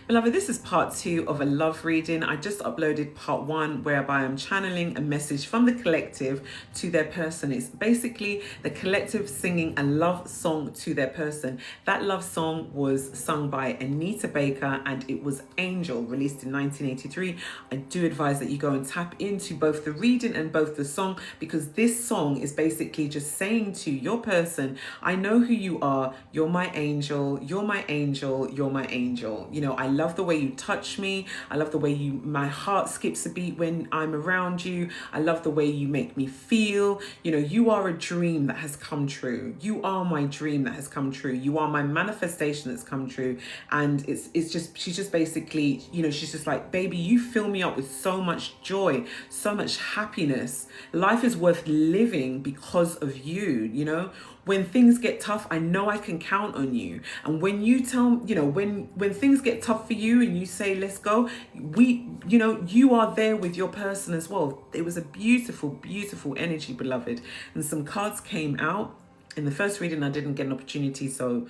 Beloved, this is part 2 of a love reading. I just uploaded part 1 whereby I'm channeling a message from the collective to their person. It's basically the collective singing a love song to their person. That love song was sung by Anita Baker and it was Angel, released in 1983. I do advise that you go and tap into both the reading and both the song, because this song is basically just saying to your person, I know who you are, you're my angel, you're my angel, you're my angel. You know, I love the way you touch me. I love the way my heart skips a beat when I'm around you. I love the way you make me feel. You know, you are a dream that has come true. You are my dream that has come true. You are my manifestation that's come true. And she's just basically, you know, she's just like, baby, you fill me up with so much joy, so much happiness. Life is worth living because of you, you know. When things get tough, I know I can count on you. And when you tell, you know, when things get tough for you and you say, let's go, you know, you are there with your person as well. It was a beautiful, beautiful energy, beloved. And some cards came out. In the first reading, I didn't get an opportunity, so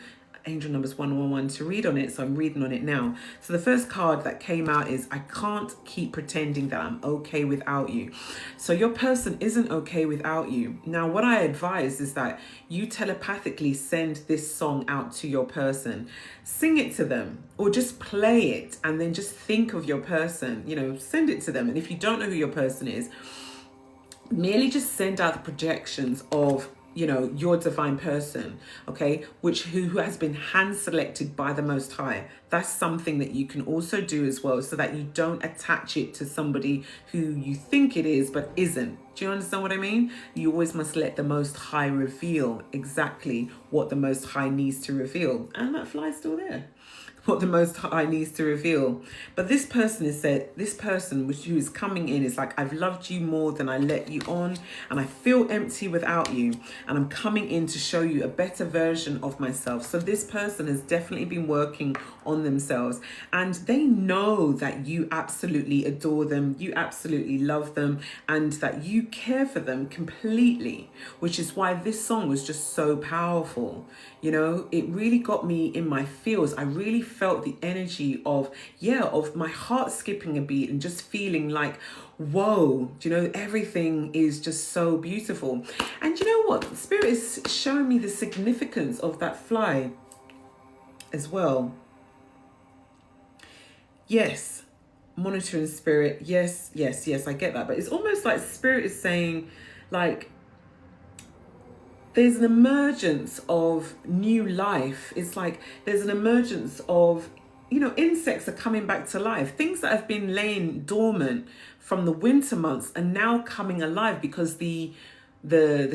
angel numbers 111 to read on it, so I'm reading on it now. So the first card that came out is, I can't keep pretending that I'm okay without you. So your person isn't okay without you. Now, what I advise is that you telepathically send this song out to your person. Sing it to them, or just play it and then just think of your person, you know, send it to them. And if you don't know who your person is, merely just send out the projections of, you know, your divine person, okay, who has been hand selected by the Most High. That's something that you can also do as well, so that you don't attach it to somebody who you think it is but isn't. Do you understand what I mean? You always must let the Most High reveal exactly what the Most High needs to reveal. And that fly's still there. What the Most High needs to reveal. But this person is said, this person who is coming in is like, I've loved you more than I let you on, and I feel empty without you, and I'm coming in to show you a better version of myself. So this person has definitely been working on themselves, and they know that you absolutely adore them, you absolutely love them, and that you care for them completely, which is why this song was just so powerful. You know, it really got me in my feels. I really felt the energy of my heart skipping a beat and just feeling like, whoa, you know, everything is just so beautiful. And you know what? Spirit is showing me the significance of that fly as well. Yes, monitoring spirit. Yes, yes, yes, I get that. But it's almost like Spirit is saying, like, there's an emergence of new life. It's like there's an emergence of, you know, insects are coming back to life. Things that have been laying dormant from the winter months are now coming alive, because the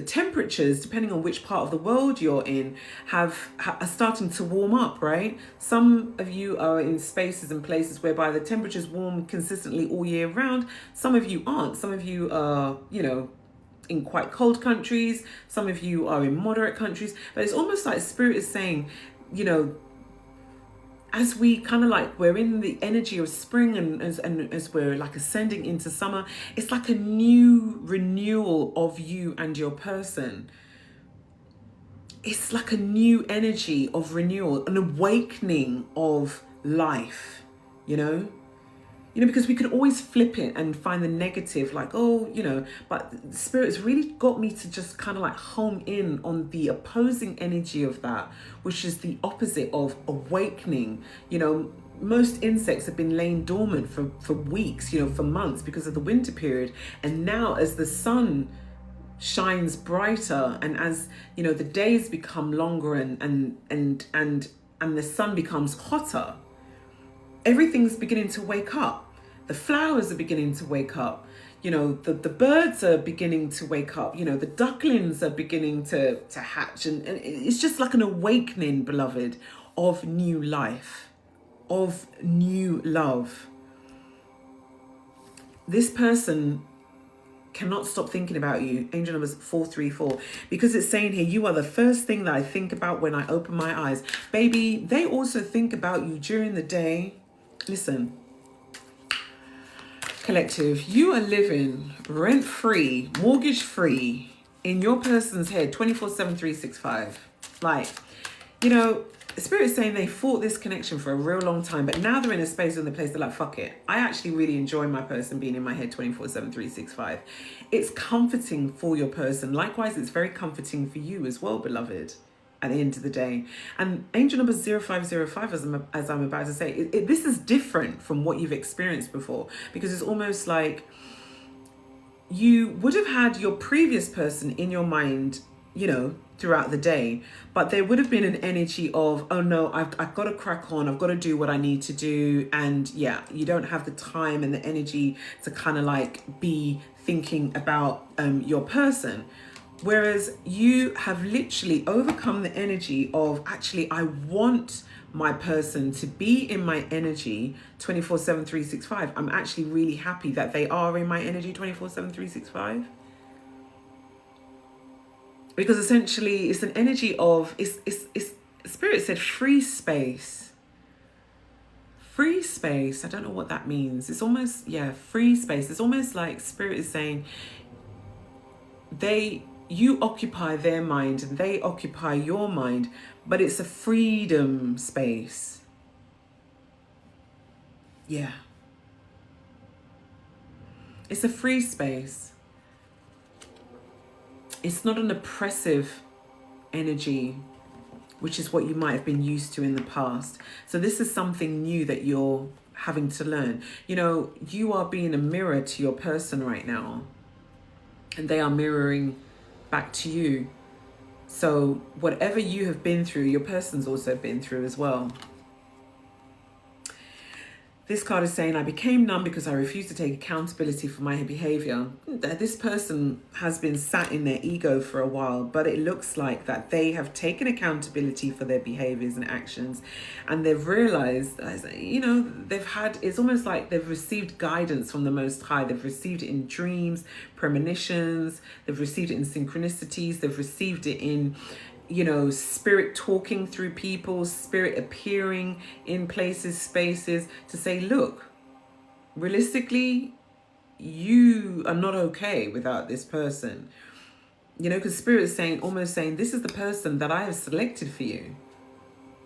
temperatures, depending on which part of the world you're in, are starting to warm up, right? Some of you are in spaces and places whereby the temperatures warm consistently all year round. Some of you aren't. Some of you are, you know, in quite cold countries. Some of you are in moderate countries. But it's almost like Spirit is saying, you know, as we kind of like, we're in the energy of spring, and as we're like ascending into summer, it's like a new renewal of you and your person. It's like a new energy of renewal, an awakening of life, you know? You know, because we could always flip it and find the negative, like, oh, you know, but Spirit's really got me to just kind of like home in on the opposing energy of that, which is the opposite of awakening. You know, most insects have been laying dormant for weeks, you know, for months, because of the winter period. And now as the sun shines brighter, and as, you know, the days become longer and the sun becomes hotter, everything's beginning to wake up. The flowers are beginning to wake up. You know, the birds are beginning to wake up. You know, the ducklings are beginning to hatch. And it's just like an awakening, beloved, of new life, of new love. This person cannot stop thinking about you. Angel numbers 434, because it's saying here, you are the first thing that I think about when I open my eyes. Baby, they also think about you during the day. Listen, collective, you are living rent-free, mortgage-free in your person's head 24/7, 365. Like, you know, Spirit's saying they fought this connection for a real long time, but now they're in a space and the place they're like, fuck it. I actually really enjoy my person being in my head 24/7, 365. It's comforting for your person. Likewise, it's very comforting for you as well, beloved, at the end of the day. And angel number 0505, as I'm about to say, this is different from what you've experienced before, because it's almost like you would have had your previous person in your mind, you know, throughout the day, but there would have been an energy of, oh no, I've got to crack on, I've got to do what I need to do. And yeah, you don't have the time and the energy to kind of like be thinking about your person. Whereas you have literally overcome the energy of, actually, I want my person to be in my energy 24/7, 365. I'm actually really happy that they are in my energy 24/7, 365. Because essentially it's an energy of, it's Spirit said free space. Free space. I don't know what that means. It's almost, yeah, free space. It's almost like Spirit is saying you occupy their mind and they occupy your mind, but it's a freedom space. Yeah. It's a free space. It's not an oppressive energy, which is what you might have been used to in the past. So this is something new that you're having to learn. You know, you are being a mirror to your person right now, and they are mirroring back to you. So whatever you have been through, your person's also been through as well. This card is saying, I became numb because I refused to take accountability for my behavior. This person has been sat in their ego for a while, but it looks like that they have taken accountability for their behaviors and actions. And they've realized, you know, it's almost like they've received guidance from the Most High. They've received it in dreams, premonitions. They've received it in synchronicities. They've received it in, you know, spirit talking through people, spirit appearing in places, spaces, to say, look, realistically, you are not okay without this person. You know, because spirit is saying, almost saying, this is the person that I have selected for you.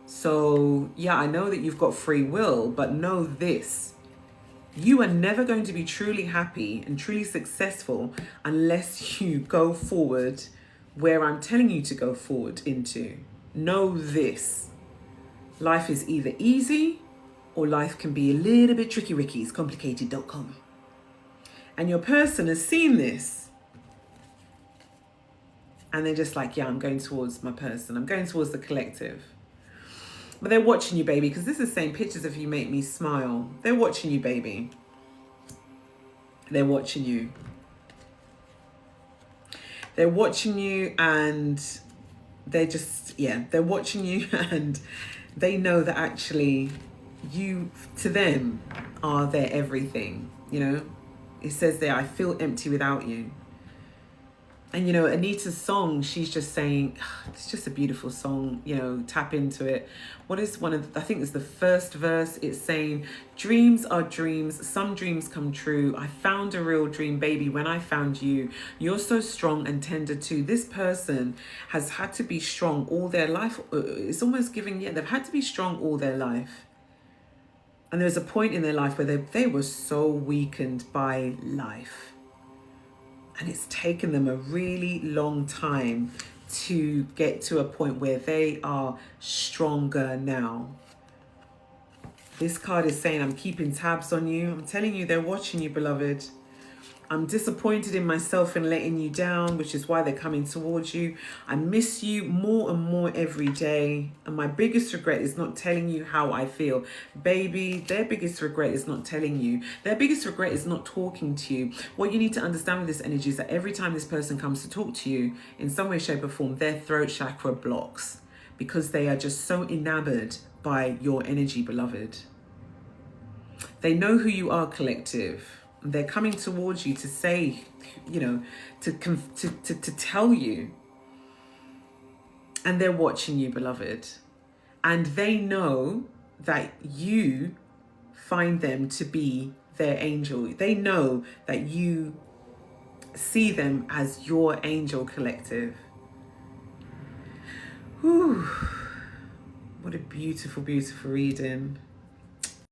So yeah, I know that you've got free will, but know this: you are never going to be truly happy and truly successful unless you go forward where I'm telling you to go forward into. Know this: life is either easy or life can be a little bit tricky Ricky. It's complicated.com. And your person has seen this. And they're just like, yeah, I'm going towards my person. I'm going towards the collective. But they're watching you, baby, because this is saying pictures of you make me smile. They're watching you, baby. They're watching you. They're watching you, and they're just, yeah, they're watching you, and they know that actually you, to them, are their everything. You know, it says there, I feel empty without you. And, you know, Anita's song, she's just saying, it's just a beautiful song, you know, tap into it. What is I think it's the first verse. It's saying, dreams are dreams. Some dreams come true. I found a real dream, baby, when I found you. You're so strong and tender too. This person has had to be strong all their life. It's almost giving, yeah, they've had to be strong all their life. And there's a point in their life where they were so weakened by life. And it's taken them a really long time to get to a point where they are stronger now. This card is saying, I'm keeping tabs on you. I'm telling you, they're watching you, beloved. I'm disappointed in myself and letting you down, which is why they're coming towards you. I miss you more and more every day. And my biggest regret is not telling you how I feel. Baby, their biggest regret is not telling you. Their biggest regret is not talking to you. What you need to understand with this energy is that every time this person comes to talk to you, in some way, shape or form, their throat chakra blocks, because they are just so enamored by your energy, beloved. They know who you are, collective. They're coming towards you to say, you know, to tell you. And they're watching you, beloved. And they know that you find them to be their angel. They know that you see them as your angel, collective. Whew. What a beautiful, beautiful reading.